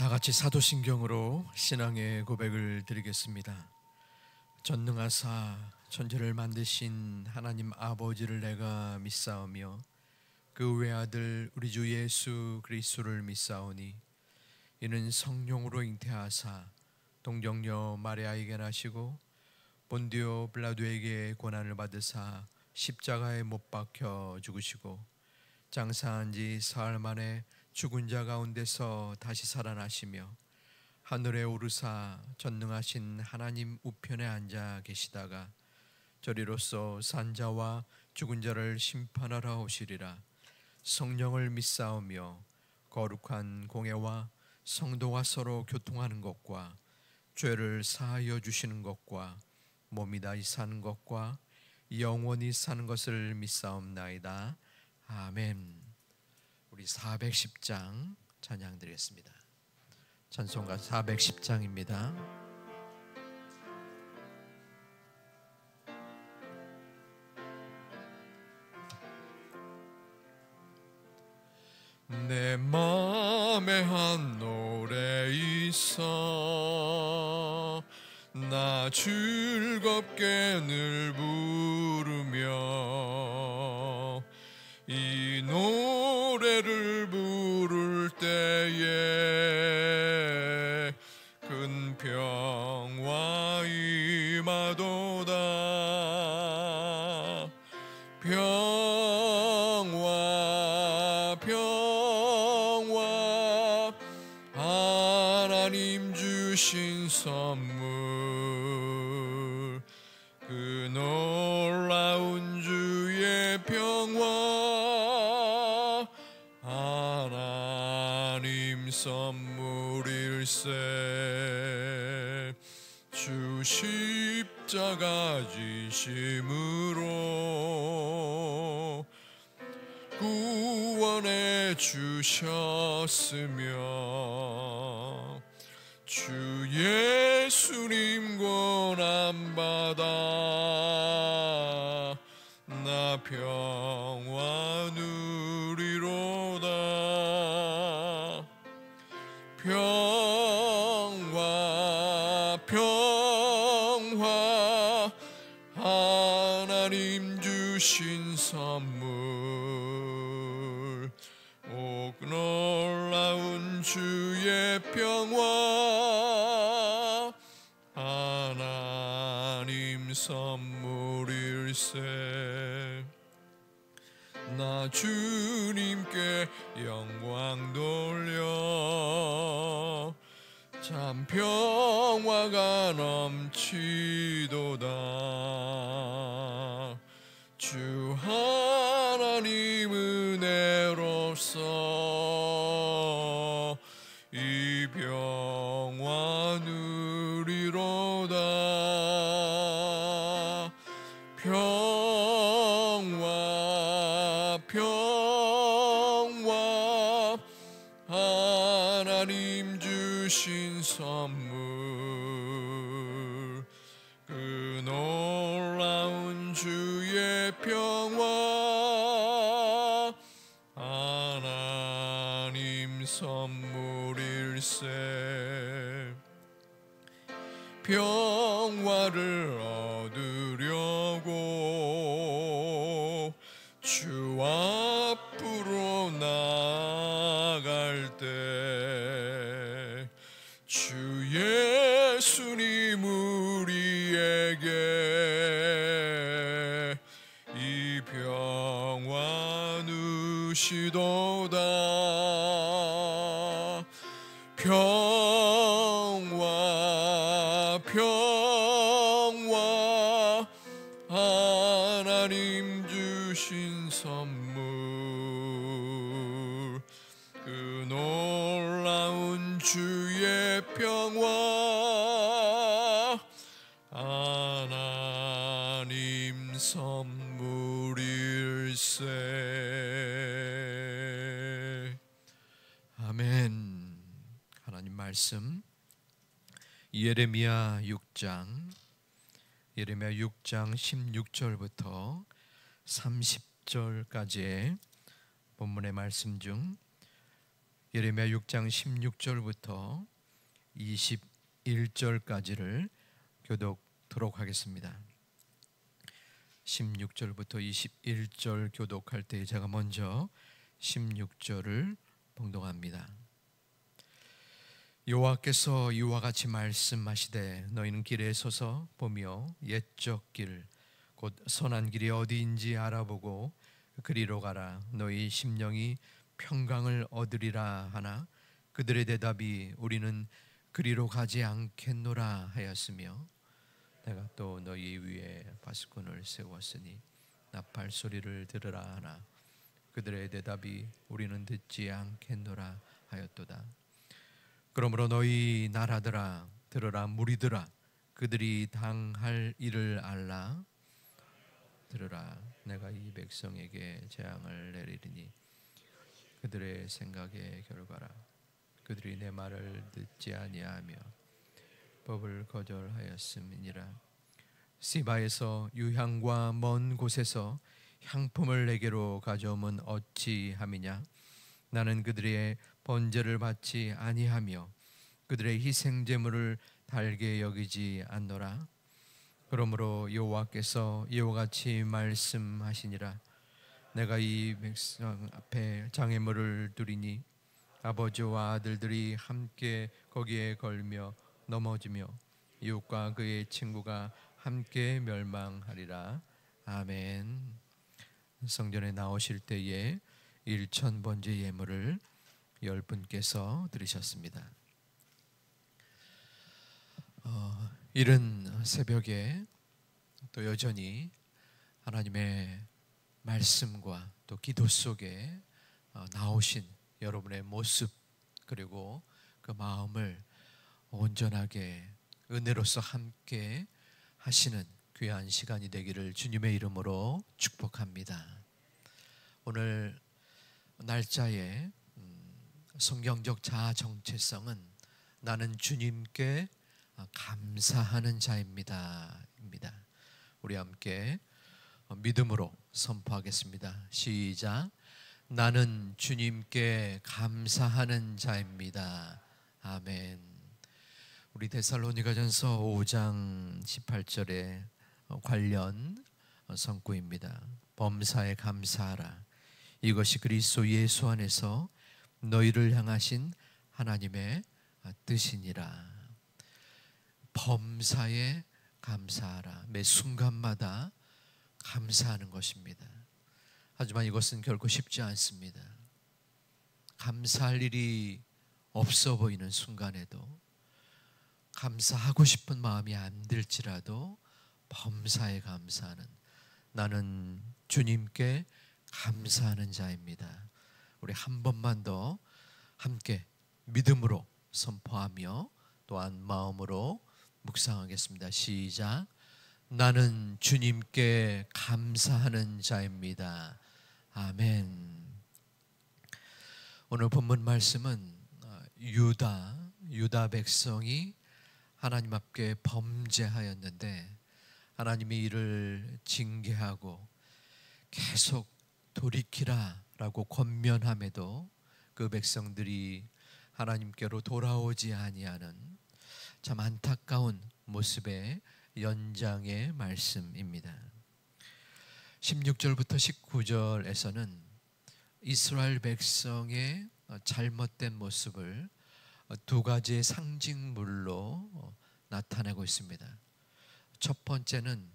다 같이 사도신경으로 신앙의 고백을 드리겠습니다. 전능하사 천지를 만드신 하나님 아버지를 내가 믿사오며 그 외아들 우리 주 예수 그리스도를 믿사오니 이는 성령으로 잉태하사 동정녀 마리아에게 나시고 본디오 빌라도에게 고난을 받으사 십자가에 못 박혀 죽으시고 장사한 지 사흘 만에 죽은 자 가운데서 다시 살아나시며 하늘에 오르사 전능하신 하나님 우편에 앉아 계시다가 저리로서 산자와 죽은 자를 심판하러 오시리라. 성령을 믿사오며 거룩한 공예와 성도와 서로 교통하는 것과 죄를 사하여 주시는 것과 몸이 다시 사는 것과 영원히 사는 것을 믿사옵나이다. 아멘. 우리 410장 찬양 드리겠습니다. 찬송가 410장입니다. 내 맘에 한 노래 있어 나 즐겁게 늘 부르며 이 노래를 부를 때에 큰 평화 임하도다. 평화 평화 하나님 주신 선물 그 놀라운 주의 평화 하나님 선물일세. 주 십자가 지심으로 구원해 주셨으며 주 예수님 고난 받아 나 평화 누리로다. 평화 평화 하나님 주신 선물 오 놀라운 주의 평화 하나님 선물일세. 나 주님께 영광 돌려 참 평화가 넘치도다. 주 하나님 은혜로서 이 평화 누리로다. 평화 평화 하나님 주신 선물 그 놀라운 주의 평화 하나님 선물일세. 평화를 얻으려고 주 앞으로 나아갈 때 주 예수님 우리에게 이 평화 누시도다. 평화 평화 하나님 주신 선물 그 놀라운 주의 평화 하나님 선물일세. 아멘. 하나님 말씀 예레미야 6장 16절부터 30절까지의 본문의 말씀 중 예레미야 6장 16절부터 21절까지를 교독하도록 하겠습니다. 16절부터 21절 교독할 때 제가 먼저 16절을 봉독합니다. 여호와께서 이와 같이 말씀하시되 너희는 길에 서서 보며 옛적 길 곧 선한 길이 어디인지 알아보고 그리로 가라. 너희 심령이 평강을 얻으리라 하나 그들의 대답이 우리는 그리로 가지 않겠노라 하였으며 내가 또 너희 위에 바스콘을 세웠으니 나팔 소리를 들으라 하나 그들의 대답이 우리는 듣지 않겠노라 하였도다. 그러므로 너희 나라들아 들으라. 무리들아 그들이 당할 일을 알라. 들으라. 내가 이 백성에게 재앙을 내리리니 그들의 생각의 결과라. 그들이 내 말을 듣지 아니하며 법을 거절하였음이니라. 시바에서 유향과 먼 곳에서 향품을 내게로 가져오면 어찌함이냐. 나는 그들의 번제를 받지 아니하며 그들의 희생제물을 달게 여기지 않노라. 그러므로 여호와께서 이와 같이 말씀하시니라. 내가 이 백성 앞에 장애물을 두리니 아버지와 아들들이 함께 거기에 걸며 넘어지며 이웃과 그의 친구가 함께 멸망하리라. 아멘. 성전에 나오실 때에 1000번째 예물을 10분께서 드리셨습니다. 이른 새벽에 또 여전히 하나님의 말씀과 또 기도 속에 나오신 여러분의 모습 그리고 그 마음을 온전하게 은혜로서 함께 하시는 귀한 시간이 되기를 주님의 이름으로 축복합니다. 오늘 날짜의 성경적 자아 정체성은 나는 주님께 감사하는 자입니다. 우리 함께 믿음으로 선포하겠습니다. 시작. 나는 주님께 감사하는 자입니다. 아멘. 우리 데살로니가전서 5장 18절에 관련 성구입니다. 범사에 감사하라. 이것이 그리스도 예수 안에서 너희를 향하신 하나님의 뜻이니라. 범사에 감사하라. 매 순간마다 감사하는 것입니다. 하지만 이것은 결코 쉽지 않습니다. 감사할 일이 없어 보이는 순간에도 감사하고 싶은 마음이 안 들지라도 범사에 감사하는 나는 주님께 감사하는 자입니다. 우리 한 번만 더 함께 믿음으로 선포하며 또한 마음으로 묵상하겠습니다. 시작. 나는 주님께 감사하는 자입니다. 아멘. 오늘 본문 말씀은 유다 백성이 하나님 앞에 범죄하였는데 하나님이 이를 징계하고 계속 돌이키라라고 권면함에도 그 백성들이 하나님께로 돌아오지 아니하는 참 안타까운 모습의 연장의 말씀입니다. 16절부터 19절에서는 이스라엘 백성의 잘못된 모습을 두 가지의 상징물로 나타내고 있습니다. 첫 번째는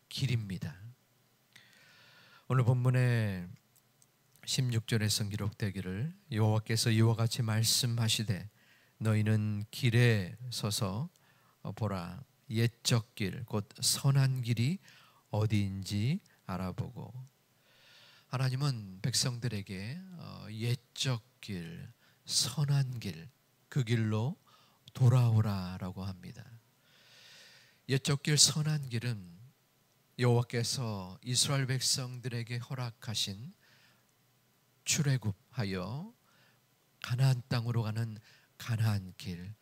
길입니다. 오늘 본문의 16절에서 기록되기를 여호와께서 이와 같이 말씀하시되 너희는 길에 서서 보라. 옛적 길 곧 선한 길이 어디인지 알아보고. 하나님은 백성들에게 옛적 길, 선한 길, 그 길로 돌아오라라고 합니다. 옛적 길, 선한 길은 여호와께서 이스라엘 백성들에게 허락하신 출애굽하여 가나안 땅으로 가는 가나안 길,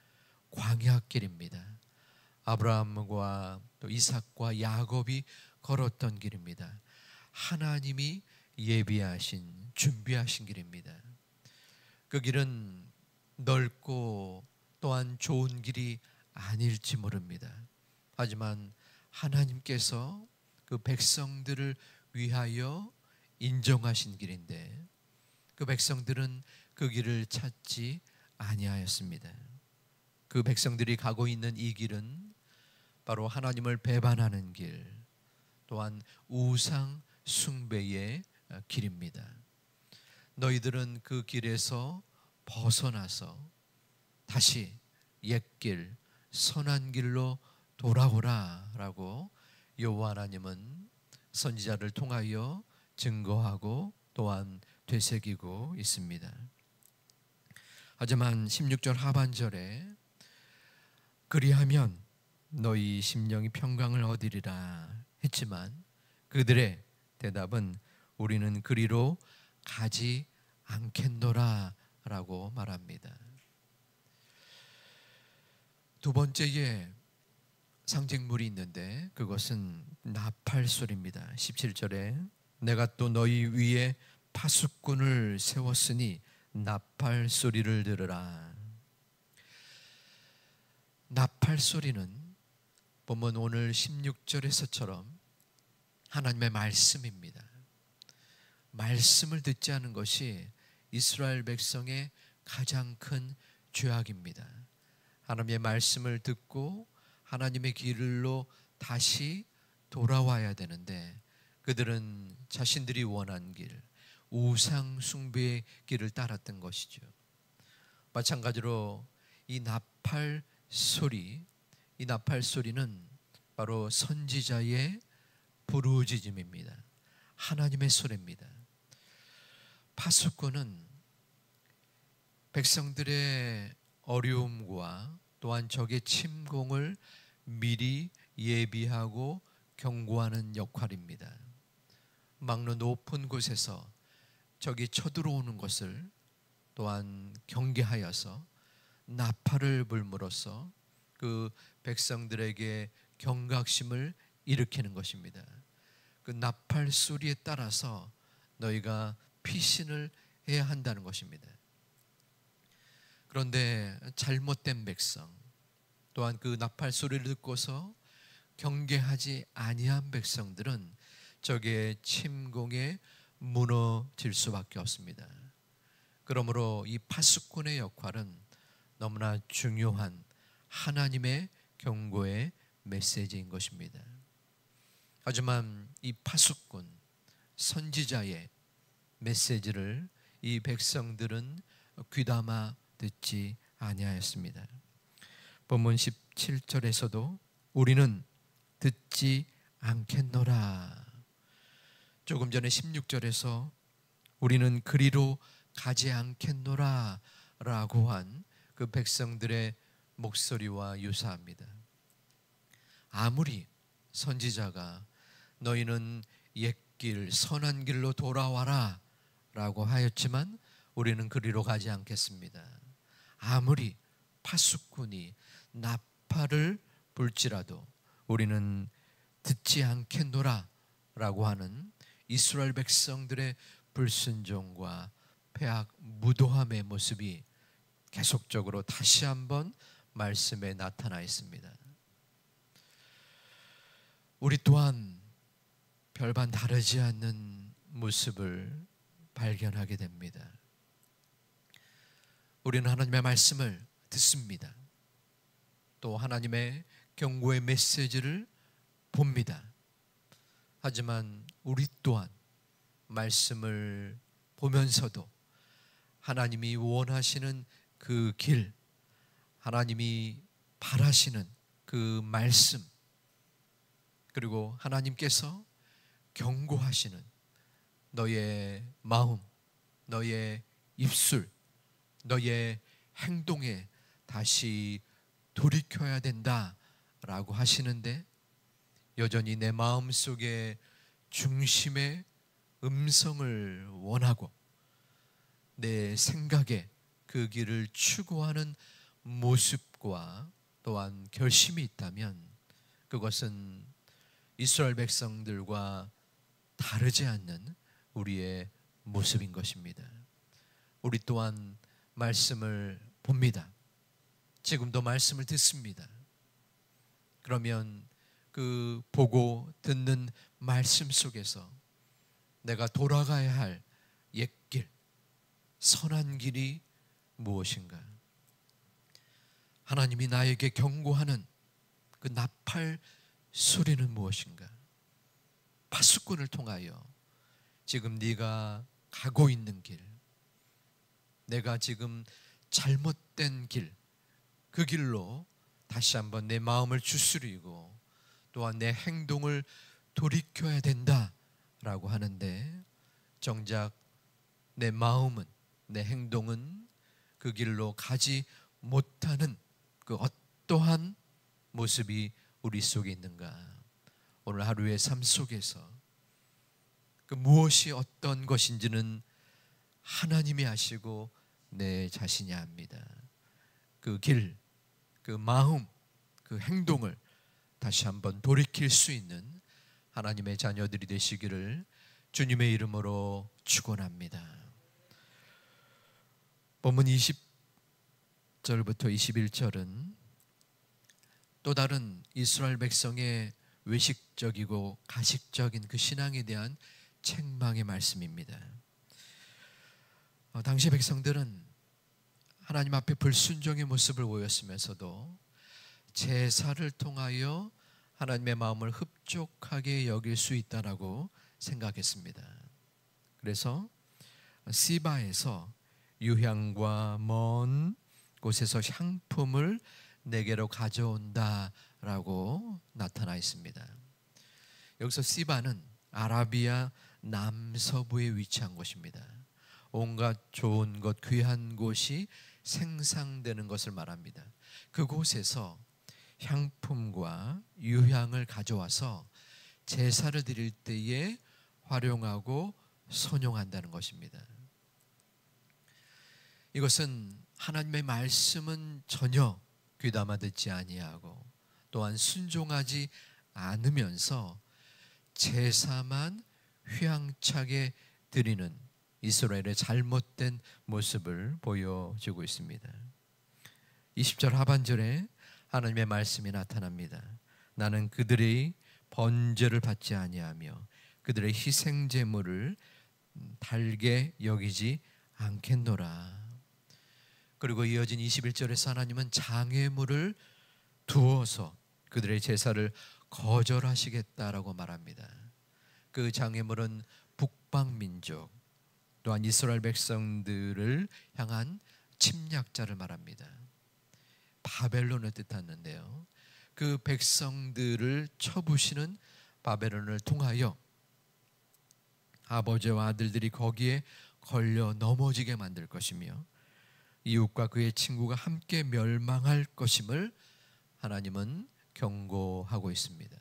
광야길입니다. 아브라함과 또 이삭과 야곱이 걸었던 길입니다. 하나님이 예비하신 준비하신 길입니다. 그 길은 넓고 또한 좋은 길이 아닐지 모릅니다. 하지만 하나님께서 그 백성들을 위하여 인정하신 길인데 그 백성들은 그 길을 찾지 아니하였습니다. 그 백성들이 가고 있는 이 길은 바로 하나님을 배반하는 길, 또한 우상 숭배의 길입니다. 너희들은 그 길에서 벗어나서 다시 옛길 선한 길로 돌아오라 라고 여호와 하나님은 선지자를 통하여 증거하고 또한 되새기고 있습니다. 하지만 16절 하반절에 그리하면 너희 심령이 평강을 얻으리라 했지만 그들의 대답은 우리는 그리로 가지 않겠노라 라고 말합니다. 두 번째에 상징물이 있는데 그것은 나팔소리입니다. 17절에 내가 또 너희 위에 파수꾼을 세웠으니 나팔소리를 들으라. 나팔소리는 보면 오늘 16절에서처럼 하나님의 말씀입니다. 말씀을 듣지 않은 것이 이스라엘 백성의 가장 큰 죄악입니다. 하나님의 말씀을 듣고 하나님의 길로 다시 돌아와야 되는데 그들은 자신들이 원한 길, 우상 숭배의 길을 따랐던 것이죠. 마찬가지로 이 나팔 소리는 바로 선지자의 부르짖음입니다. 하나님의 소리입니다. 파수꾼은 백성들의 어려움과 또한 적의 침공을 미리 예비하고 경고하는 역할입니다. 막로 높은 곳에서 적이 쳐들어오는 것을 또한 경계하여서 나팔을 불므로써 그 백성들에게 경각심을 일으키는 것입니다. 그 나팔 소리에 따라서 너희가 피신을 해야 한다는 것입니다. 그런데 잘못된 백성, 또한 그 나팔 소리를 듣고서 경계하지 아니한 백성들은 적의 침공에 무너질 수밖에 없습니다. 그러므로 이 파수꾼의 역할은 너무나 중요한 하나님의 경고의 메시지인 것입니다. 하지만 이 파수꾼, 선지자의 메시지를 이 백성들은 귀담아 듣지 아니하였습니다. 본문 17절에서도 우리는 듣지 않겠노라. 조금 전에 16절에서 우리는 그리로 가지 않겠노라 라고 한 그 백성들의 목소리와 유사합니다. 아무리 선지자가 너희는 옛길 선한 길로 돌아와라 라고 하였지만 우리는 그리로 가지 않겠습니다. 아무리 파수꾼이 나팔을 불지라도 우리는 듣지 않겠노라 라고 하는 이스라엘 백성들의 불순종과 패악 무도함의 모습이 계속적으로 다시 한번 말씀에 나타나 있습니다. 우리 또한 별반 다르지 않는 모습을 발견하게 됩니다. 우리는 하나님의 말씀을 듣습니다. 또 하나님의 경고의 메시지를 봅니다. 하지만 우리 또한 말씀을 보면서도 하나님이 원하시는 그 길, 하나님이 바라시는 그 말씀, 그리고 하나님께서 경고하시는 너의 마음, 너의 입술, 너의 행동에 다시 돌이켜야 된다라고 하시는데 여전히 내 마음속에 중심의 음성을 원하고 내 생각에 그 길을 추구하는 모습과 또한 결심이 있다면 그것은 이스라엘 백성들과 다르지 않는 우리의 모습인 것입니다. 우리 또한 말씀을 봅니다. 지금도 말씀을 듣습니다. 그러면 그 보고 듣는 말씀 속에서 내가 돌아가야 할 옛길, 선한 길이 무엇인가? 하나님이 나에게 경고하는 그 나팔 소리는 무엇인가? 파수꾼을 통하여 지금 네가 가고 있는 길, 내가 지금 잘못된 길, 그 길로 다시 한번 내 마음을 추스리고 또한 내 행동을 돌이켜야 된다라고 하는데, 정작 내 마음은, 내 행동은 그 길로 가지 못하는 그 어떠한 모습이 우리 속에 있는가? 오늘 하루의 삶 속에서 그 무엇이 어떤 것인지는 하나님이 아시고 내 자신이 압니다. 그 길, 그 마음, 그 행동을 다시 한번 돌이킬 수 있는 하나님의 자녀들이 되시기를 주님의 이름으로 축원합니다. 본문 20절부터 21절은 또 다른 이스라엘 백성의 외식적이고 가식적인 그 신앙에 대한 책망의 말씀입니다. 당시 백성들은 하나님 앞에 불순종의 모습을 보였으면서도 제사를 통하여 하나님의 마음을 흡족하게 여길 수 있다라고 생각했습니다. 그래서 시바에서 유향과 먼 곳에서 향품을 내게로 가져온다라고 나타나 있습니다. 여기서 시바는 아라비아 남서부에 위치한 곳입니다. 온갖 좋은 것, 귀한 곳이 생산되는 것을 말합니다. 그곳에서 향품과 유향을 가져와서 제사를 드릴 때에 활용하고 선용한다는 것입니다. 이것은 하나님의 말씀은 전혀 귀담아 듣지 아니하고 또한 순종하지 않으면서 제사만 휘황차게 드리는 이스라엘의 잘못된 모습을 보여주고 있습니다. 20절 하반절에 하나님의 말씀이 나타납니다. 나는 그들의 번제를 받지 아니하며 그들의 희생제물을 달게 여기지 않겠노라. 그리고 이어진 21절에서 하나님은 장애물을 두어서 그들의 제사를 거절하시겠다라고 말합니다. 그 장애물은 북방민족 또한 이스라엘 백성들을 향한 침략자를 말합니다. 바벨론을 뜻하는데요, 그 백성들을 쳐부시는 바벨론을 통하여 아버지와 아들들이 거기에 걸려 넘어지게 만들 것이며 이웃과 그의 친구가 함께 멸망할 것임을 하나님은 경고하고 있습니다.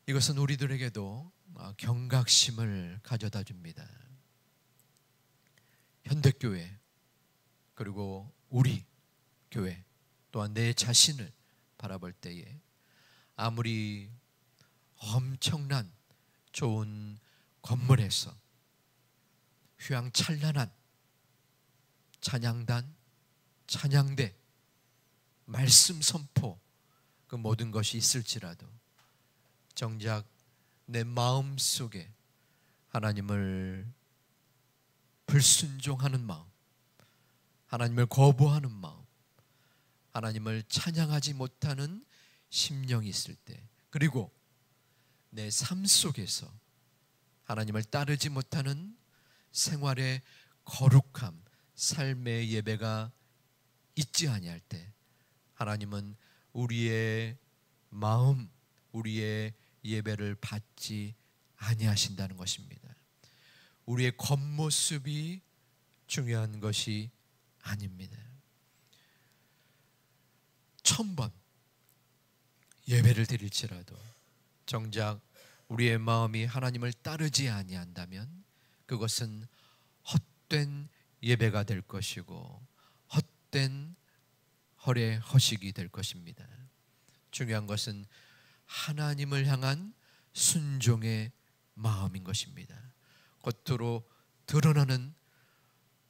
이것은 우리들에게도 경각심을 가져다 줍니다. 현대교회 그리고 우리 교회 또한 내 자신을 바라볼 때에 아무리 엄청난 좋은 건물에서 휘황찬란한 찬양단, 찬양대, 말씀 선포 그 모든 것이 있을지라도 정작 내 마음 속에 하나님을 불순종하는 마음, 하나님을 거부하는 마음, 하나님을 찬양하지 못하는 심령이 있을 때, 그리고 내 삶 속에서 하나님을 따르지 못하는 생활의 거룩함, 삶의 예배가 있지 아니할 때 하나님은 우리의 마음, 우리의 예배를 받지 아니하신다는 것입니다. 우리의 겉모습이 중요한 것이 아닙니다. 1000번 예배를 드릴지라도 정작 우리의 마음이 하나님을 따르지 아니한다면 그것은 헛된 예배가 될 것이고 헛된 허례 허식이 될 것입니다. 중요한 것은 하나님을 향한 순종의 마음인 것입니다. 겉으로 드러나는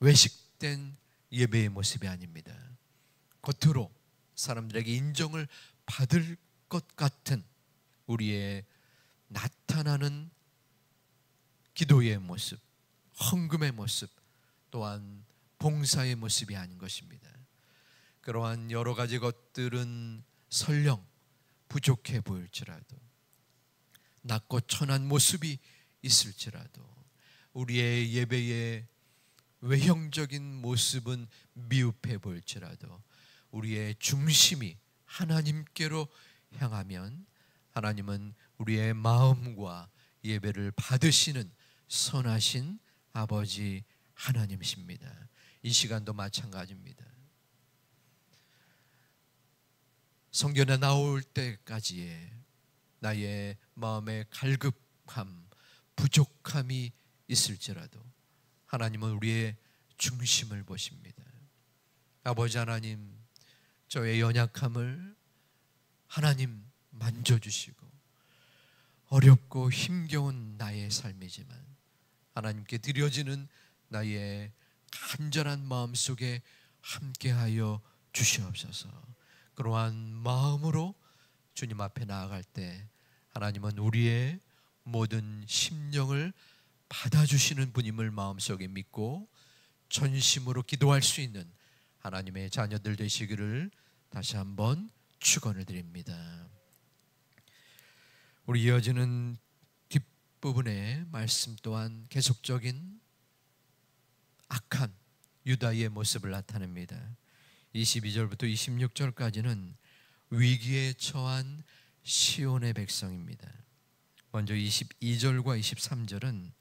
외식, 조직된 예배의 모습이 아닙니다. 겉으로 사람들에게 인정을 받을 것 같은 우리의 나타나는 기도의 모습, 헌금의 모습, 또한 봉사의 모습이 아닌 것입니다. 그러한 여러 가지 것들은 설령 부족해 보일지라도, 낮고 천한 모습이 있을지라도, 우리의 예배의 외형적인 모습은 미흡해 보일지라도, 우리의 중심이 하나님께로 향하면 하나님은 우리의 마음과 예배를 받으시는 선하신 아버지 하나님이십니다. 이 시간도 마찬가지입니다. 성전에 나올 때까지의 나의 마음의 갈급함, 부족함이 있을지라도 하나님은 우리의 중심을 보십니다. 아버지 하나님, 저의 연약함을 하나님 만져주시고, 어렵고 힘겨운 나의 삶이지만 하나님께 드려지는 나의 간절한 마음 속에 함께하여 주시옵소서. 그러한 마음으로 주님 앞에 나아갈 때 하나님은 우리의 모든 심령을 받아주시는 분임을 마음속에 믿고 전심으로 기도할 수 있는 하나님의 자녀들 되시기를 다시 한번 축원을 드립니다. 우리 이어지는 뒷부분의 말씀 또한 계속적인 악한 유다의 모습을 나타냅니다. 22절부터 26절까지는 위기에 처한 시온의 백성입니다. 먼저 22절과 23절은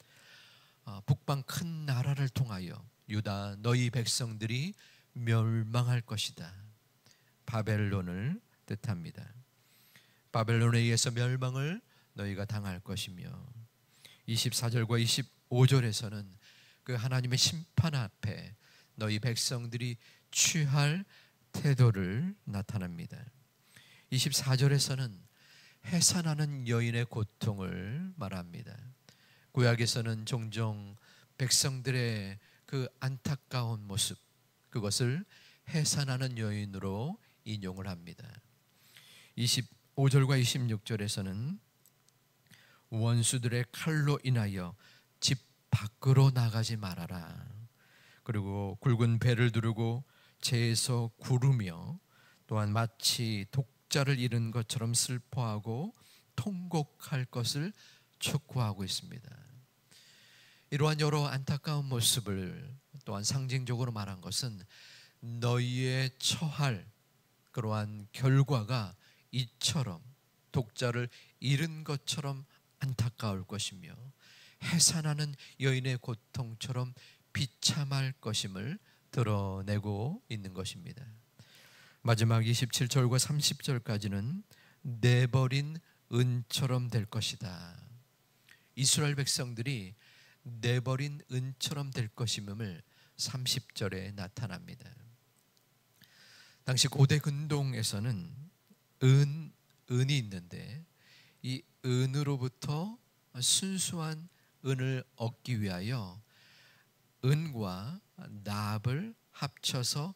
북방 큰 나라를 통하여 유다 너희 백성들이 멸망할 것이다. 바벨론을 뜻합니다. 바벨론에 의해서 멸망을 너희가 당할 것이며, 24절과 25절에서는 그 하나님의 심판 앞에 너희 백성들이 취할 태도를 나타냅니다. 24절에서는 해산하는 여인의 고통을 말합니다. 구약에서는 종종 백성들의 그 안타까운 모습, 그것을 해산하는 여인으로 인용을 합니다. 25절과 26절에서는 원수들의 칼로 인하여 집 밖으로 나가지 말아라. 그리고 굵은 배를 두르고 재에서 구르며, 또한 마치 독자를 잃은 것처럼 슬퍼하고 통곡할 것을 촉구하고 있습니다. 이러한 여러 안타까운 모습을 또한 상징적으로 말한 것은 너희의 처할 그러한 결과가 이처럼 독자를 잃은 것처럼 안타까울 것이며 해산하는 여인의 고통처럼 비참할 것임을 드러내고 있는 것입니다. 마지막 27절과 30절까지는 내버린 은처럼 될 것이다. 이스라엘 백성들이 내버린 은처럼 될 것임을 30절에 나타납니다. 당시 고대 근동에서는 은이 있는데 이 은으로부터 순수한 은을 얻기 위하여 은과 납을 합쳐서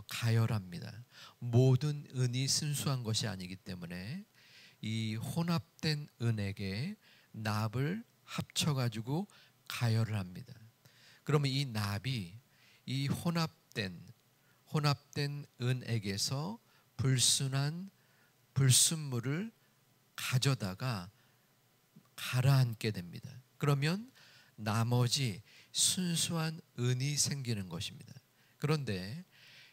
가열합니다. 모든 은이 순수한 것이 아니기 때문에 이 혼합된 은에게 납을 합쳐가지고 가열을 합니다. 그러면 이 납이 이 혼합된 은액에서 불순한 불순물을 가져다가 가라앉게 됩니다. 그러면 나머지 순수한 은이 생기는 것입니다. 그런데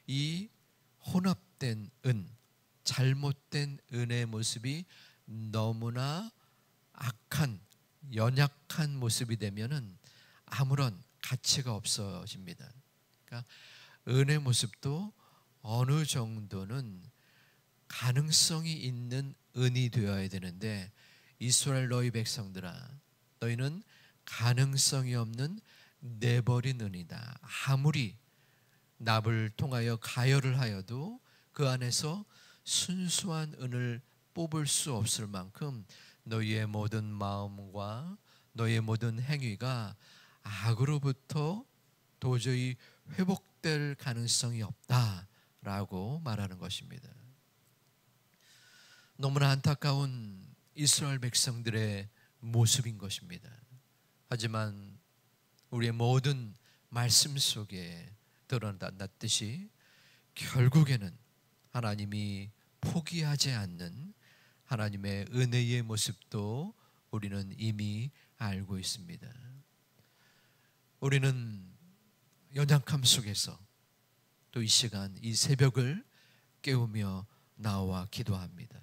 이 혼합된 은, 잘못된 은의 모습이 너무나 악한, 연약한 모습이 되면은 아무런 가치가 없어집니다. 그러니까 은의 모습도 어느 정도는 가능성이 있는 은이 되어야 되는데, 이스라엘 너희 백성들아, 너희는 가능성이 없는 내버린 은이다. 아무리 납을 통하여 가열을 하여도 그 안에서 순수한 은을 뽑을 수 없을 만큼 너희의 모든 마음과 너희의 모든 행위가 악으로부터 도저히 회복될 회복될 가능성이 없다라고 말하는 것입니다. 너무나 안타까운 이스라엘 백성들의 모습인 것입니다. 하지만 우리의 모든 말씀 속에 드러났듯이 결국에는 하나님이 포기하지 않는 하나님의 은혜의 모습도 우리는 이미 알고 있습니다. 우리는 연약함 속에서 또 이 시간, 이 새벽을 깨우며 나와 기도합니다.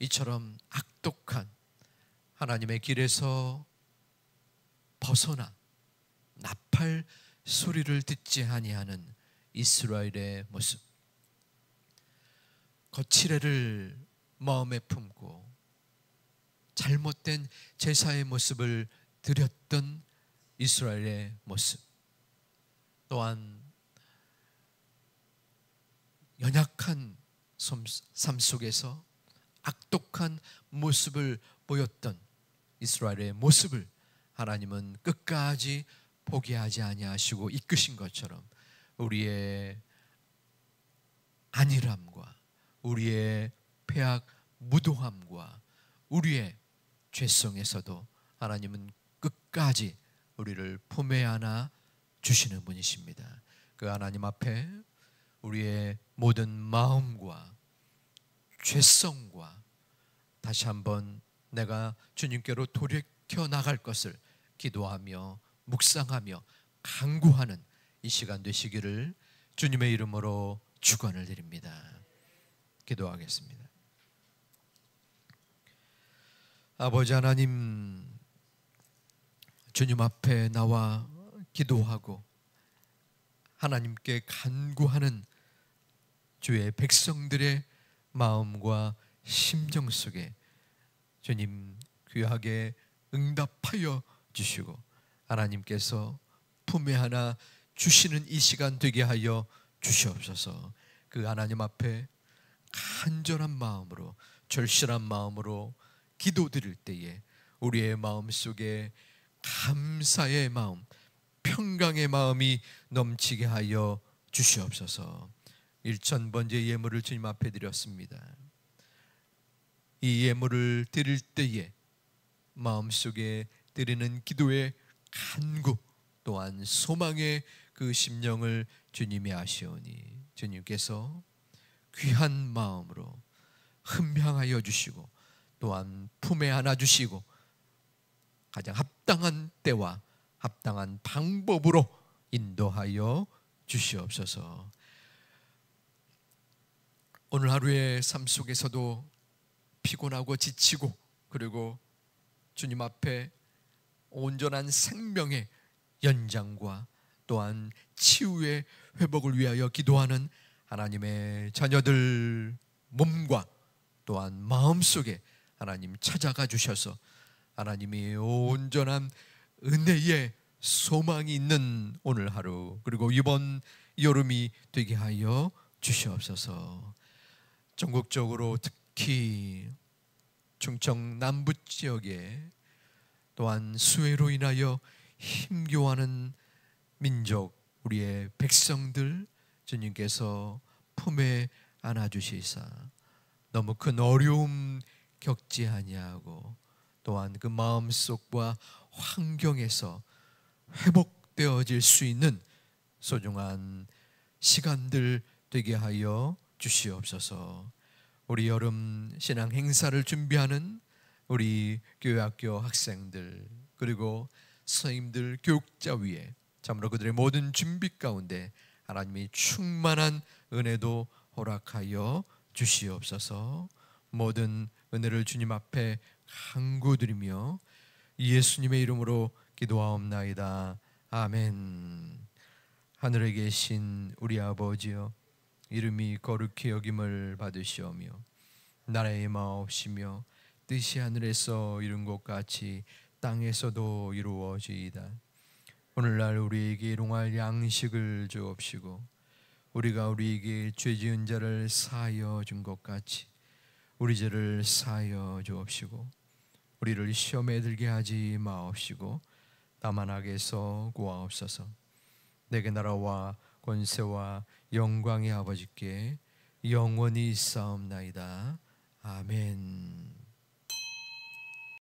이처럼 악독한 하나님의 길에서 벗어나 나팔 소리를 듣지 아니하는 이스라엘의 모습, 거칠애를 마음에 품고 잘못된 제사의 모습을 드렸던 이스라엘의 모습, 또한 연약한 삶 속에서 악독한 모습을 보였던 이스라엘의 모습을 하나님은 끝까지 포기하지 아니하시고 이끄신 것처럼 우리의 안일함과 우리의 패악 무도함과 우리의 죄성에서도 하나님은 끝까지 우리를 품에 안아 주시는 분이십니다. 그 하나님 앞에 우리의 모든 마음과 죄성과 다시 한번 내가 주님께로 돌이켜 나갈 것을 기도하며 묵상하며 간구하는 이 시간 되시기를 주님의 이름으로 축원을 드립니다. 기도하겠습니다. 아버지 하나님, 주님 앞에 나와 기도하고 하나님께 간구하는 주의 백성들의 마음과 심정 속에 주님 귀하게 응답하여 주시고 하나님께서 품에 하나 주시는 이 시간 되게 하여 주시옵소서. 그 하나님 앞에 간절한 마음으로 절실한 마음으로 기도드릴 때에 우리의 마음 속에 감사의 마음, 평강의 마음이 넘치게 하여 주시옵소서. 1000번째 예물을 주님 앞에 드렸습니다. 이 예물을 드릴 때에 마음속에 드리는 기도의 간구 또한 소망의 그 심령을 주님이 아시오니 주님께서 귀한 마음으로 흠향하여 주시고 또한 품에 안아주시고 가장 합당한 때와 합당한 방법으로 인도하여 주시옵소서. 오늘 하루의 삶 속에서도 피곤하고 지치고 그리고 주님 앞에 온전한 생명의 연장과 또한 치유의 회복을 위하여 기도하는 하나님의 자녀들 몸과 또한 마음속에 하나님 찾아가 주셔서 하나님이 온전한 은혜의 소망이 있는 오늘 하루 그리고 이번 여름이 되게 하여 주시옵소서. 전국적으로 특히 충청 남부 지역에 또한 수해로 인하여 힘겨워하는 민족 우리의 백성들 주님께서 품에 안아주시사 너무 큰 어려움 겪지 아니하고 또한 그 마음속과 환경에서 회복되어질 수 있는 소중한 시간들 되게 하여 주시옵소서. 우리 여름 신앙 행사를 준비하는 우리 교회학교 학생들 그리고 선생님들 교육자 위에 참으로 그들의 모든 준비 가운데 하나님이 충만한 은혜도 허락하여 주시옵소서. 모든 은혜를 주님 앞에 간구드리며 예수님의 이름으로 기도하옵나이다. 아멘. 하늘에 계신 우리 아버지여, 이름이 거룩히 여김을 받으시오며 나라의 마옵시며 뜻이 하늘에서 이룬 것 같이 땅에서도 이루어지이다. 오늘날 우리에게 일용할 양식을 주옵시고 우리가 우리에게 죄 지은 자를 사하여 준 것 같이 우리 죄를 사하여 주옵시고 우리를 시험에 들게 하지 마옵시고 다만 악에서 구하옵소서. 내게 나라와 권세와 영광의 아버지께 영원히 있사옵나이다. 아멘.